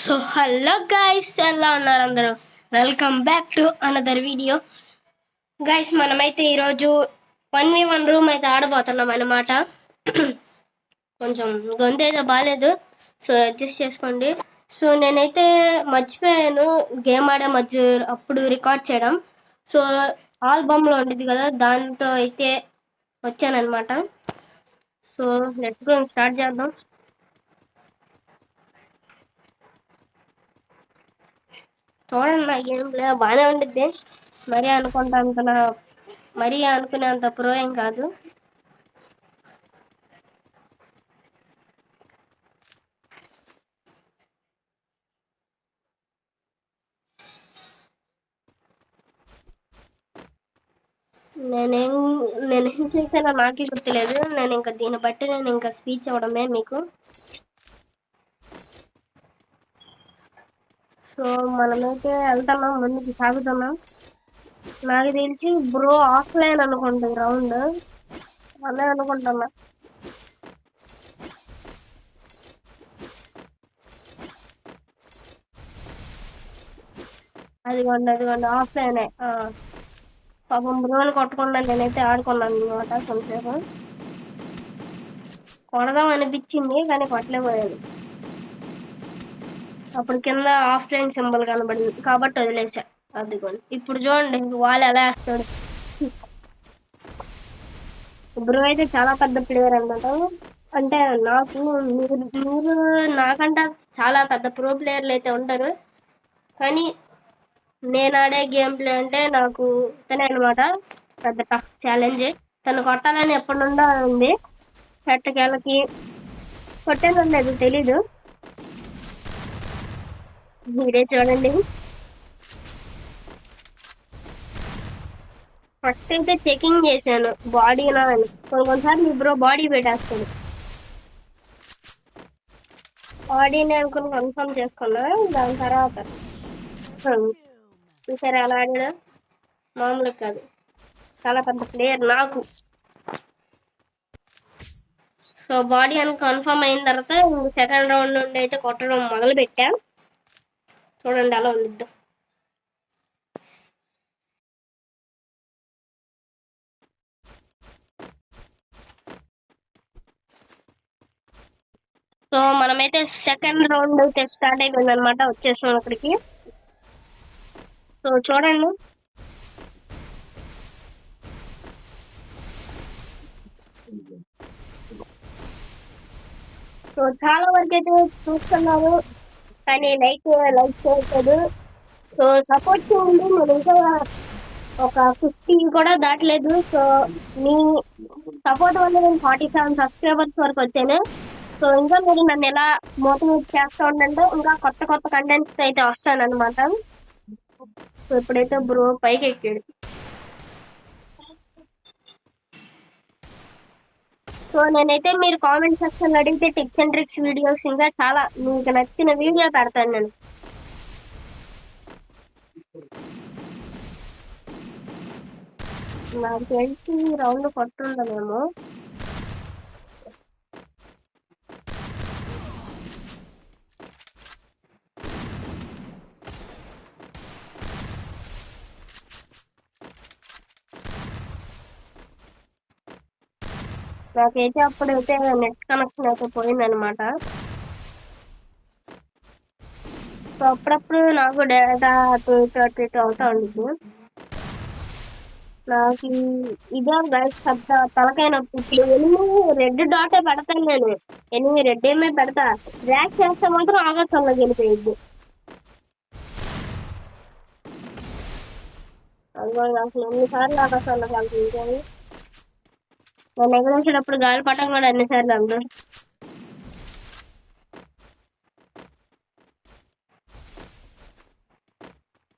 So hello guys, ఎలా ఉన్నారు అందరూ? Welcome back to another video. Guys, మనమైతే ఈరోజు 1v1 రూమ్ అయితే ఆడబోతున్నాం అన్నమాట. కొంచెం గొంతు అయితే బాగాలేదు, సో అడ్జస్ట్ చేసుకోండి. సో నేనైతే మర్చిపోయాను గేమ్ ఆడే మధ్య అప్పుడు రికార్డ్ చేయడం. సో ఆల్బమ్లో ఉండేది కదా, దాంతో అయితే వచ్చానమాట. సో లెట్స్ గో, స్టార్ట్ చేద్దాం. చూడండి, నా గేమ్ ప్లే బాగానే ఉండిద్ది. మరీ అనుకునేంత ప్రో ఏం కాదు. నేనేం నేనేం చేశానో నాకే గుర్తులేదు. నేను ఇంకా దీన్ని బట్టి నేను ఇంకా స్పీచ్ అవ్వడమే మీకు. సో మనమైతే వెళ్తున్నాం, ముందుకు సాగుతున్నాం. నాకు తెలిసి బ్రో ఆఫ్లైన్ అనుకుంటుంది రౌండ్, అనే అనుకుంటున్నా. అదిగోండి ఆఫ్లైనే. పాపం బ్రోని కొట్టకుండా నేనైతే ఆడుకున్నాను అనమాట. కొంచెంసేపు కొడదాం అనిపించింది కానీ కొట్టలేకపోయాను. అప్పుడు కింద ఆఫ్లైన్ సింబల్ కనబడింది కాబట్టి వదిలేసా. అదిగోండి, ఇప్పుడు చూడండి వాళ్ళు ఎలా వేస్తాడు. బ్రో అయితే చాలా పెద్ద ప్లేయర్ అన్నమాట. అంటే నాకు మీరు నాకంటే చాలా పెద్ద ప్రో ప్లేయర్లు అయితే ఉంటారు, కానీ నేను ఆడే గేమ్ ప్లే అంటే నాకు ఇతనే అనమాట పెద్ద టఫ్ ఛాలెంజ్. తను కొట్టాలని ఎప్పటి నుండో ఉంది. చెట్టకేళ్ళకి కొట్టాను లేదు తెలీదు, మీరే చూడండి. ఫస్ట్ అయితే చెకింగ్ చేశాను బాడీనా అని. కొన్నిసార్లు మీ బ్రో బాడీ పెట్టేస్తాడు. బాడీని అనుకుని కన్ఫర్మ్ చేసుకున్నా. దాని తర్వాత చూసారా ఎలా ఆడినా, మామూలు కాదు, చాలా పెద్ద ప్లేయర్ నాకు. సో బాడీ అని కన్ఫర్మ్ అయిన తర్వాత సెకండ్ రౌండ్ నుండి అయితే కొట్టడం మొదలు పెట్టా. చూడండి అలా ఉండిద్దు. సో మనమైతే సెకండ్ రౌండ్ అయితే స్టార్ట్ అయిపోయింది అనమాట. వచ్చేసాం అక్కడికి. సో చూడండి, సో చాలా వరకు అయితే చూస్తున్నారు కానీ లైక్ చేయట్లేదు. సో సపోర్ట్ చేయండి. నేను ఇంకా ఒక 50 కూడా దాటలేదు. సో మీ సపోర్ట్ వల్ల నేను 47 సబ్స్క్రైబర్స్ వరకు వచ్చాను. సో ఇంకా మీరు నన్ను ఎలా మోటివేట్ చేస్తూ ఉండంటే ఇంకా కొత్త కొత్త కంటెంట్స్ అయితే వస్తాను అనమాట. సో ఇప్పుడైతే బ్రో పైకి ఎక్కాడు. సో నేనైతే మీరు కామెంట్ సెక్షన్ అడిగితే టిప్స్ అండ్ ట్రిక్స్ వీడియోస్ ఇంకా చాలా మీకు నచ్చిన వీడియో పెడతాను నేను. నాకు తెలిసి రౌండ్ కొట్టుండలేము. నాకైతే అప్పుడైతే నెట్ కనెక్షన్ అయితే పోయిందనమాట. సో అప్పుడప్పుడు నాకు డేటా అటు ఇటు అవుతా ఉండదు. నాకు ఇదే గైస్ పెద్ద తలకాయ నొప్పి. ఇప్పుడు ఎనిమిది రెడ్ డాటే పెడతాను నేను, ఎనిమిది రెడ్ ఏమే పెడతా. ర్యాక్ చేస్తే మాత్రం ఆకాశంలోకి వెళ్ళిపోయింది. అందువల్ల అసలు ఎన్నిసార్లు ఆకాశంలోకి వెళ్తుంది. నన్ను ఎగరేసేటప్పుడు గాలిపటం కూడా అన్నిసార్లు అందరు.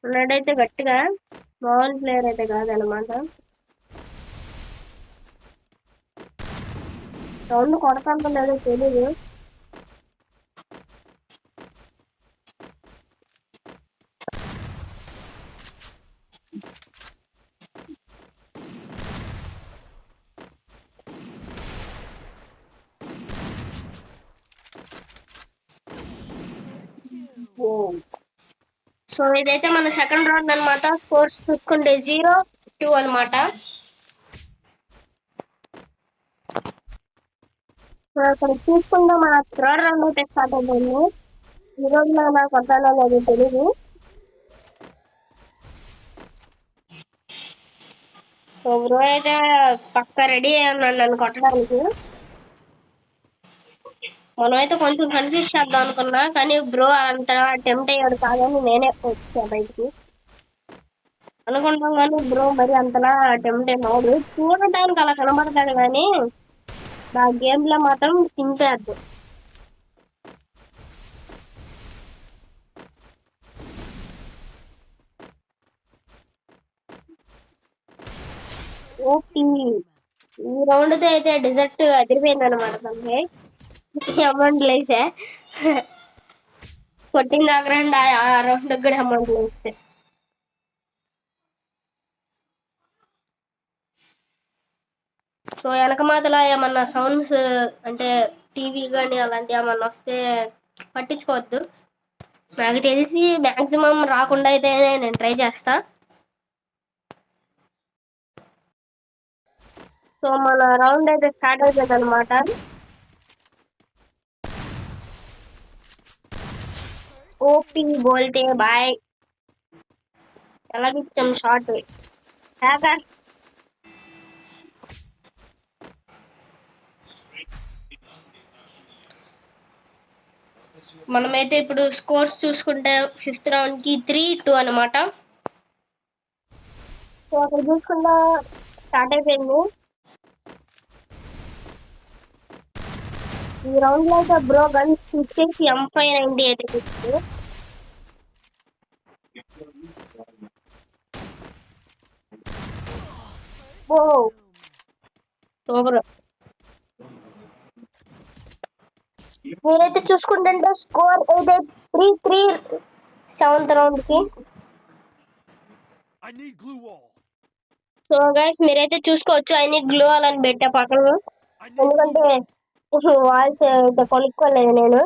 ఉన్నాడైతే గట్టిగా, మామూలు ప్లేయర్ అయితే కాదనమాట. రౌండ్ కొడతాందో లేదో తెలీదు. సో ఇదైతే మన సెకండ్ రౌండ్ అనమాట. స్కోర్స్ చూసుకుంటే 0-2 అనమాట. సో ఇక్కడ చూసుకుంటే మన థర్డ్ రౌండ్ అయితే స్టార్ట్ అయిపోయింది. ఈ రోజు నాకు అర్థాలో లేదు తెలియదు. సో బ్రో అయితే పక్క రెడీ అయ్యి ఉన్నాడు నన్ను కొట్టడానికి. మనమైతే కొంచెం కన్ఫ్యూజ్ చేద్దాం అనుకున్నా, కానీ బ్రో అంతగా అటెంప్ట్ అయ్యాడు కాదని నేనే వచ్చా బయటికి అనుకుంటాం. కానీ బ్రో మరి అంతలా అటెంప్ట్ అయినాడు. చూడటానికి అలా కనబడతాడు కానీ ఆ గేమ్ లో మాత్రం చింపేద్దు. ఓపీ ఈ రౌండ్ తో అయితే డిజర్ట్ అదిరిపోయింది అనమాట. తనకి అమౌంట్ లేసా కొట్టిన దగ్గర ఆ రౌండ్ కూడా అమౌంట్ లేస్తే. సో వెనక మాతల ఏమన్నా సౌండ్స్ అంటే టీవీ కానీ అలాంటివి ఏమన్నా వస్తే పట్టించుకోవద్దు. నాకు తెలిసి మాక్సిమం రాకుండా అయితే నేను ట్రై చేస్తా. సో మన రౌండ్ అయితే స్టార్ట్ అవుతుంది అనమాట. ఓపీ బోల్తే బాయ్. ఎలాగిచ్చాం షార్ట్ హ్యాకర్స్. మనమైతే ఇప్పుడు స్కోర్స్ చూసుకుంటే ఫిఫ్త్ రౌండ్ కి 3-2 అనమాట. సో అక్కడ చూసుకుంటా స్టార్ట్ అయిపోయింది. ఈ రౌండ్ లో అయితే బ్రో గన్స్ ఇచ్చేసి M590 అయితే ఇచ్చింది. ఓ సూపర్. మీరైతే చూసుకుంటుంటే స్కోర్ అయితే 3-3 సెవెంత్ రౌండ్ కి. సో గైస్ మీరైతే చూసుకోవచ్చు ఐ నీడ్ గ్లో అని పెట్టా పక్కన, ఎందుకంటే వాల్స్ అయితే కొనుక్కోలేదు నేను,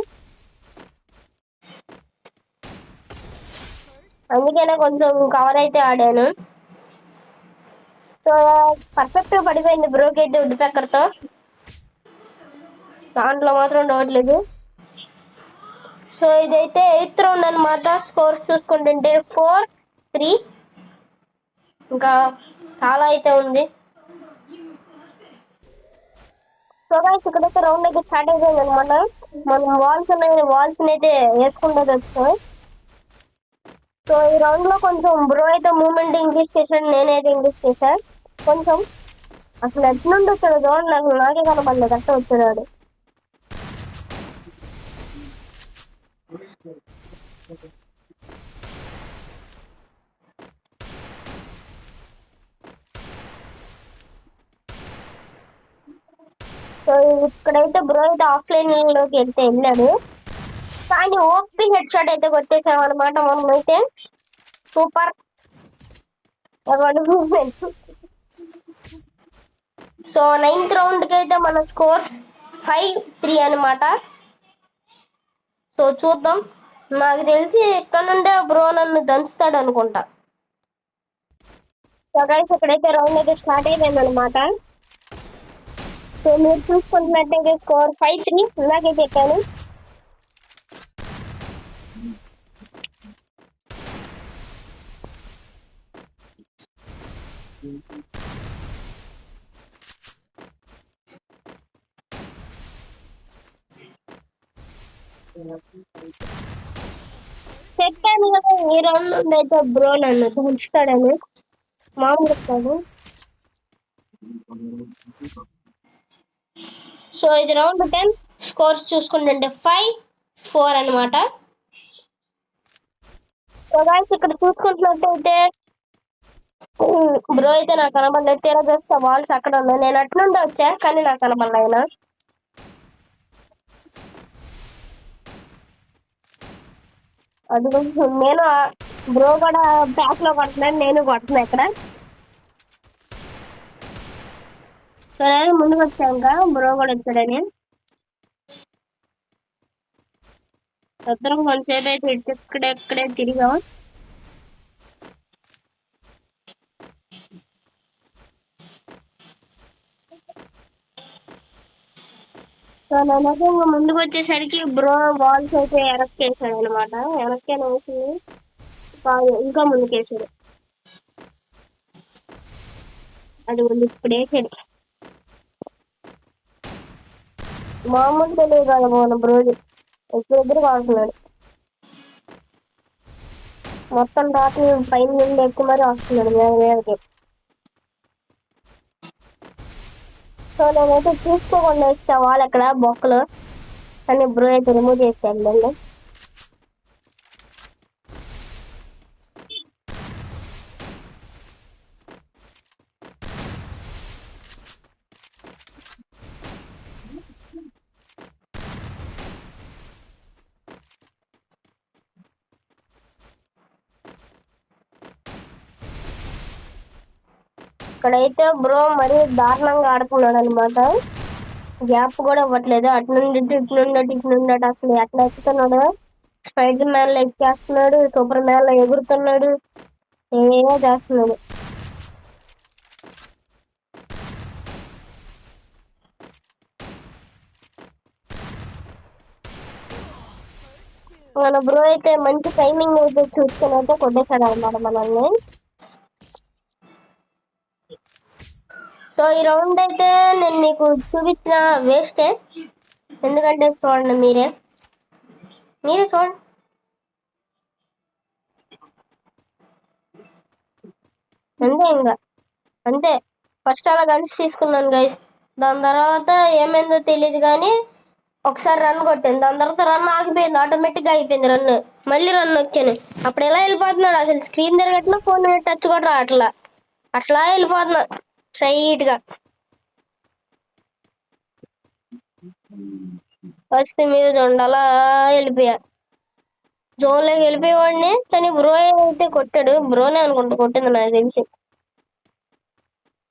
అందుకనే కొంచెం కవర్ అయితే ఆడాను. సో పర్ఫెక్ట్ పడిపోయింది బ్రోకి అయితే వుడ్ పెక్కర్ తో, దాంట్లో మాత్రం డౌట్ లేదు. సో ఇదైతే 8th రౌండ్ అనమాట. స్కోర్స్ చూసుకుంటుంటే 4-3, ఇంకా చాలా అయితే ఉంది. సో గైస్ ఇక్కడైతే రౌండ్ అయితే స్టార్ట్ అయిపోయింది అనమాట. మనం వాల్స్ అయితే వేసుకుంటే వచ్చాయి. సో ఈ రౌండ్ లో కొంచెం బ్రో అయితే మూమెంట్ ఇంక్రీజ్ చేశాడు, నేనైతే ఇంక్రీజ్ చేశాను కొంచెం. అసలు ఎట్లుండి వచ్చాడు చూడండి, నాకే కనపడలేదు అట్ట వచ్చాడు. సో ఇక్కడైతే బ్రో అయితే ఆఫ్లైన్ లోకి వెళ్ళాడు, కానీ ఓపీ హెడ్ షాట్ అయితే కొట్టేసాం అనమాట మనం అయితే. సూపర్. సో 9th రౌండ్ కి అయితే మన స్కోర్స్ 5-3 అనమాట. సో చూద్దాం, నాకు తెలిసి ఇక్కడ నుండే బ్రో నన్ను దంచుతాడు అనుకుంటా. సో గైస్ ఇక్కడైతే రౌండ్ అయితే స్టార్ట్ అయిపోయింది అనమాట. సో మీరు చూసుకుంటున్నట్టయితే స్కోర్ 5-3 ఇలాగే చెప్పాను. చెప్పాను కదా ఈ రౌండ్ నుండి అయితే బ్రో నన్ను దంచుతాడని, మామూలు కాదు. సో ఇది రౌండ్ 10. స్కోర్స్ చూసుకుంటుంటే 5-4 అనమాట. సో గైస్ ఇక్కడ చూసుకుంటున్నట్టయితే బ్రో అయితే నాకు కనబడలేదు. తీరా చూస్తే వాల్స్ అక్కడ ఉన్నాయి, నేను అటు నుండి వచ్చా కానీ నాకు కనబడలేదు. అది నేను బ్రో కూడా బ్యాక్ లో కొడుతున్నాను, నేను కొడుతున్నా ఇక్కడ. సరే ముందుకు వచ్చాక బ్రో కూడా వచ్చాడని ఇద్దరం కొంతసేపు అయితే ఇక్కడే తిరిగాం. సో నేనైతే ఇంకా ముందుకు వచ్చేసరికి బ్రో బాల్స్ అయితే వెనక్కేసాడు అనమాట. వెనక్కి వేసింది ఇంకా ముందుకేసాడు. అది ముందు ఇప్పుడు వేసాడు. మామూలు తెలియదు కదా మన బ్రోది ఎప్పుడు కావుతున్నాడు. మొత్తం రాత్రి పైన నుండి ఎక్కువ మరి వస్తున్నాడు వేదకి. సో నేనైతే చూసుకోకుండా ఇస్తా వాళ్ళు అక్కడ బొక్కలు అని బ్రో అయితే రిమూవ్ చేశాను నన్ను. ఇక్కడైతే బ్రో మరీ దారుణంగా ఆడుతున్నాడు అనమాట. గ్యాప్ కూడా ఇవ్వట్లేదు. అటు నుండి ఇటు నుండి ఇటు నుండి అసలు ఎట్లా ఎక్కుతున్నాడు. స్పైడర్ మ్యాన్ లో ఎక్కేస్తున్నాడు, సూపర్ మ్యాన్ లో ఎగురుతున్నాడు, ఏమో చేస్తున్నాడు. మన బ్రో అయితే మంచి టైమింగ్ అయితే చూసుకుని అయితే కొట్టేశాడు అనమాట మనల్ని. సో ఈ రౌండ్ అయితే నేను మీకు చూపించిన వేస్టే. ఎందుకంటే చూడండి మీరే చూడండి. అంతే ఇంకా అంతే. ఫస్ట్ అలా కలిసి తీసుకున్నాను గైస్. దాని తర్వాత ఏమైందో తెలియదు కానీ ఒకసారి రన్ కొట్టాను. దాని తర్వాత రన్ ఆగిపోయింది, ఆటోమేటిక్గా అయిపోయింది రన్. మళ్ళీ రన్ వచ్చాను. అప్పుడు ఎలా వెళ్ళిపోతున్నాడు అసలు స్క్రీన్ తిరగట్లా, ఫోన్ టచ్ కూడా రావట్లా, అట్లా వెళ్ళిపోతున్నా స్ట్రైట్గా. వస్తే మీరు చూడండి అలా వెళ్ళిపోయా. జోన్లోకి వెళ్ళిపోయేవాడిని కానీ బ్రో అయితే కొట్టాడు. బ్రోనే అనుకుంటా కొట్టింది నాకు తెలిసి.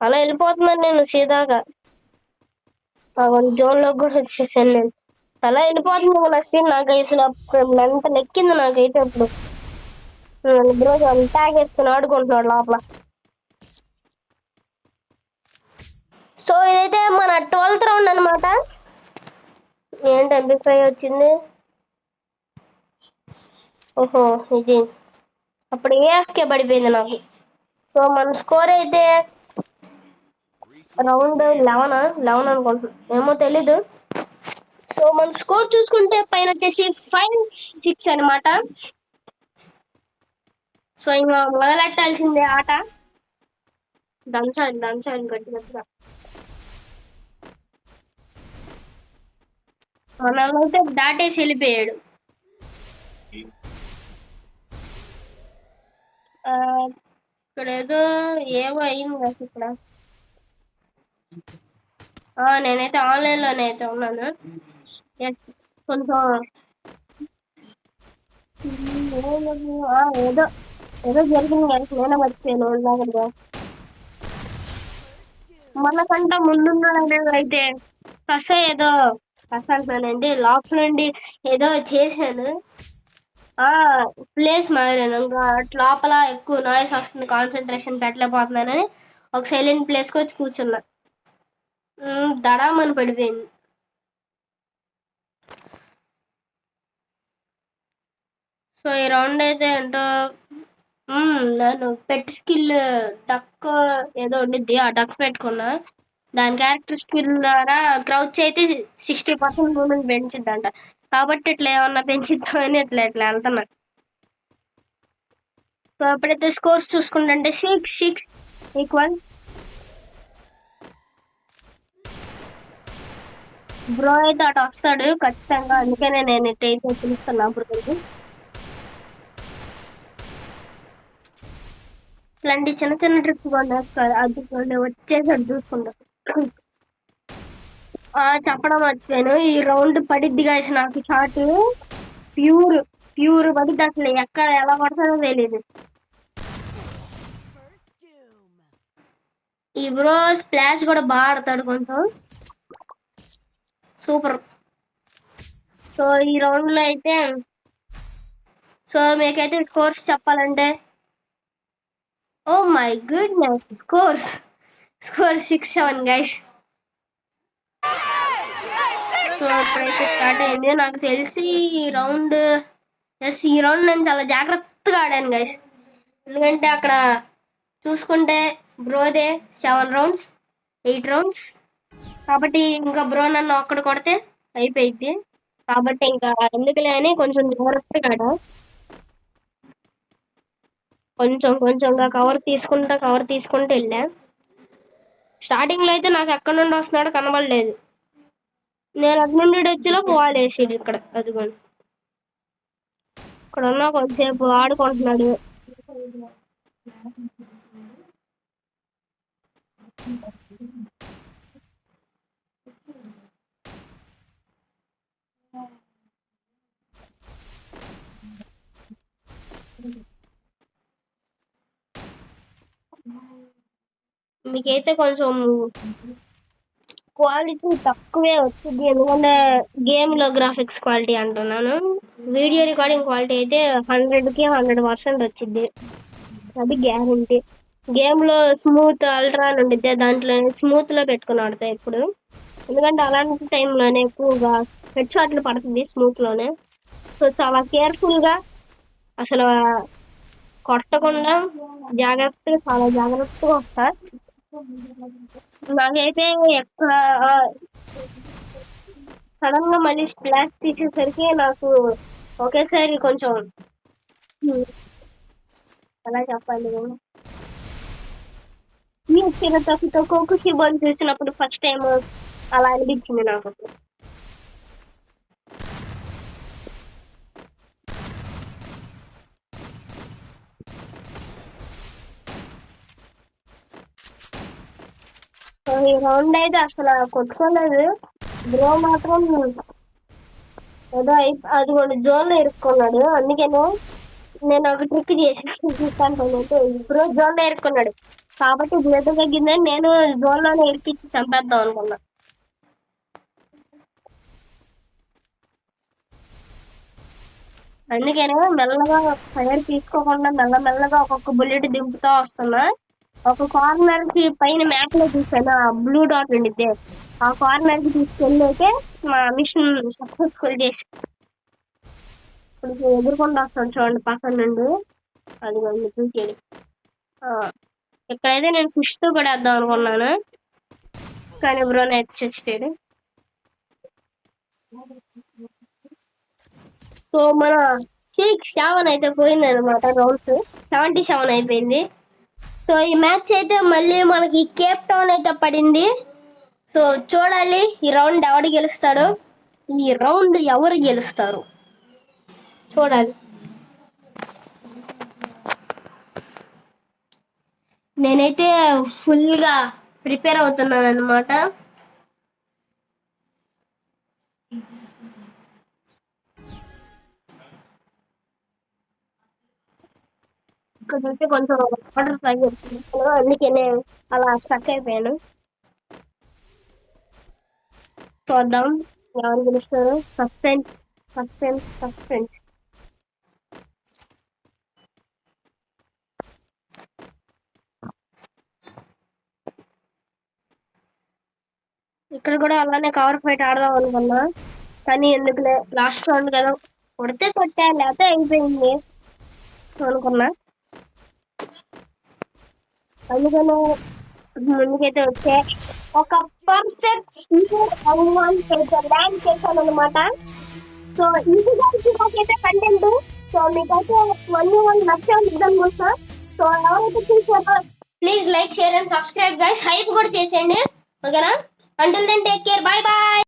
అలా వెళ్ళిపోతున్నాను నేను సీదాగా. జోన్లోకి కూడా వచ్చేసాను నేను. అలా వెళ్ళిపోతుంది నా స్క్రీన్. నాకు అసలు ఎంత నెక్కింది నాకైతే అప్పుడు. బ్రో ట్యాగ్ వేసుకుని ఆడుకుంటున్నాడు లోపల. సో ఇదైతే మన 12th రౌండ్ అనమాట. ఏంటి ఎంపిఫై వచ్చింది? ఓహో ఇది అప్పుడు ఏఎస్కే పడిపోయింది నాకు. సో మన స్కోర్ అయితే రౌండ్ 11 అనుకుంటున్నాను, ఏమో తెలీదు. సో మన స్కోర్ చూసుకుంటే పైన వచ్చేసి 5-6 అనమాట. సో ఇంకా మొదలెట్టాల్సిందే ఆట. దంచాలి గట్టిగా. మనల్ని దాటేసి వెళ్ళిపోయాడు. ఇక్కడ ఏదో ఏమో అయింది కదా ఇక్కడ. నేనైతే ఆన్లైన్ లోనే అయితే ఉన్నాను. కొంచెం ఏదో ఏదో జరిగింది కానీ నేనే మర్చిపోయాను. మనకంటే ముందున్నాడు అయితే ఏదో అంటున్నానండి లాక్ నుండి ఏదో చేశాను. ప్లేస్ మారాను. ఇంకా లోపల ఎక్కువ నాయిస్ వస్తుంది, కాన్సన్ట్రేషన్ పెట్టలేకపోతున్నానని ఒక సైలెంట్ ప్లేస్కి వచ్చి కూర్చున్నా. దడామని పడిపోయింది. సో ఈ రౌండ్ అయితే ఏంటో నేను పెట్ స్కిల్ డక్ ఏదో ఉండిద్ది, ఆ డక్ పెట్టుకున్నా. దాని క్యారెక్టర్ స్కిల్ ద్వారా క్రౌచ్ అయితే 60% మూమెంట్ పెంచిద్దంట. కాబట్టి ఇట్లా ఏమన్నా పెంచిద్దామని ఇట్లా వెళ్తున్నా. సో అప్పుడైతే స్కోర్స్ చూసుకుంటే 6-6 ఈక్వల్. బ్రో అయితే అటు వస్తాడు ఖచ్చితంగా, అందుకనే నేను అయితే పిలుస్తున్నా బ్రో. ఇలాంటి చిన్న చిన్న ట్రిప్ అది వచ్చేసాడు చూసుకుంటా. చెప్పడం మర్చిపోయాను, ఈ రౌండ్ పడిద్ది గాయస్ నాకు షాట్. ప్యూర్ పడిద్ది, అసలు ఎక్కడ ఎలా పడుతుందో తెలియదు. ఈ బ్రో స్ప్లాష్ కూడా బాగా ఆడతాడు కొంచెం, సూపర్. సో ఈ రౌండ్ లో అయితే సో మీకైతే స్కోర్స్ చెప్పాలంటే oh my goodness, score 6-7 guys. So ఇప్పుడైతే స్టార్ట్ అయింది. నాకు తెలిసి రౌండ్ ఈ రౌండ్ నేను చాలా జాగ్రత్తగా ఆడాను గైస్. ఎందుకంటే అక్కడ చూసుకుంటే బ్రోదే 7 రౌండ్స్ 8 రౌండ్స్ కాబట్టి ఇంకా బ్రో నన్ను ఒక్కడు కొడితే అయిపోయింది. కాబట్టి ఇంకా ఎందుకులే అని కొంచెం జాగ్రత్తగా ఆడా. కొంచెం కొంచెంగా కవర్ తీసుకుంటూ వెళ్ళా. స్టార్టింగ్ లో అయితే నాకు ఎక్కడి నుండి వస్తున్నాడో కనబడలేదు. నేను అటు నుండి వచ్చేలోపు వాల్ వేసాడు ఇక్కడ. అదిగోండి ఇక్కడ ఉన్న కొంతసేపు ఆడుకుంటున్నాడు. మీకైతే కొంచెం క్వాలిటీ తక్కువే వచ్చింది. ఎందుకంటే గేమ్ లో గ్రాఫిక్స్ క్వాలిటీ అంటున్నాను. వీడియో రికార్డింగ్ క్వాలిటీ అయితే 100కి 100% వచ్చింది. అది గ్యారంటీ. గేమ్ లో స్మూత్ అల్ట్రా అని ఉండిద్ది, దాంట్లో స్మూత్ లో పెట్టుకుని ఆడతాయి ఇప్పుడు. ఎందుకంటే అలాంటి టైంలోనే ఎక్కువగా హెడ్ షాట్లు పడుతుంది స్మూత్ లోనే. సో చాలా కేర్ఫుల్ గా అసలు కొట్టకుండా చాలా జాగ్రత్తగా వస్తా. నాకైతే ఎక్కడ సడన్ గా మళ్ళీ స్ప్లాష్ తీసేసరికి నాకు ఒకేసారి కొంచెం ఎలా చెప్పాలి, కోకుషిబోని చూసినప్పుడు ఫస్ట్ టైం అలా అనిపించింది నాకు. ఈ రౌండ్ అయితే అసలు కొట్టుకోలేదు. బ్రో మాత్రం ఏదో అదిగోండి జోన్ లో ఇరుక్కున్నాడు. అందుకనే నేను ఒక ట్రిక్ చేసి చూస్తాను. బ్రో జోన్ లో ఇరుక్కున్నాడు కాబట్టి బ్లడ్ తగ్గిందని నేను జోన్ లోనే ఇరికిచ్చి చంపేద్దాం అనుకున్నా. అందుకనే మెల్లగా ఫైర్ తీసుకోకుండా మెల్లగా ఒక్కొక్క బుల్లెట్ దింపుతా వస్తున్నా. ఒక కార్నర్ కి పైన మ్యాప్ లో చూసాను బ్లూ డాట్ ఉండిద్ది. ఆ కార్నర్ కి తీసుకెళ్ళాకే మా మిషన్ సక్సెస్ఫుల్ చేసి ఇప్పుడు ఎదుర్కొంటూ వస్తాను చూడండి పక్కన నుండి. అది చూసేది. ఇక్కడైతే నేను ఫిష్ తో కూడా వేద్దాం అనుకున్నాను కానీ బ్రో అయితే చచ్చిపోయాడు. సో మన 7 అయితే పోయింది అనమాట. రౌండ్స్ 77 అయిపోయింది. సో ఈ మ్యాచ్ అయితే మళ్ళీ మనకి కేప్ టౌన్ అయితే పడింది. సో చూడాలి ఈ రౌండ్ ఎవరు గెలుస్తాడో, ఈ రౌండ్ ఎవరు గెలుస్తారు చూడాలి. నేనైతే ఫుల్ గా ప్రిపేర్ అవుతున్నాను అనమాట. కొంచెం వాటర్ తాగిపోయాను, అందుకే నేను అలా స్టక్ అయిపోయాను. చూద్దాం ఎవరు గెలుస్తారు. సస్పెన్స్. ఇక్కడ కూడా అలానే కవర్ ఫైట్ ఆడదాం అనుకున్నా కానీ ఎందుకులే లాస్ట్ రౌండ్ కదా, కొడితే కొట్టా లేకపోతే అయిపోయింది అనుకున్నా. అందుకనే ముందుకైతే వచ్చే ఒక పర్ఫెక్ట్ ల్యాండ్ చేశాను అనమాట. సో ఇదైతే కంటెంట్. సో మీకైతే 1v1 నచ్చాను అనుకుంటున్నా. సో ఎవరైతే చూసారో please like share and subscribe guys. Hype కూడా చేసేయండి ఓకేనా. Until then, take care. Bye bye.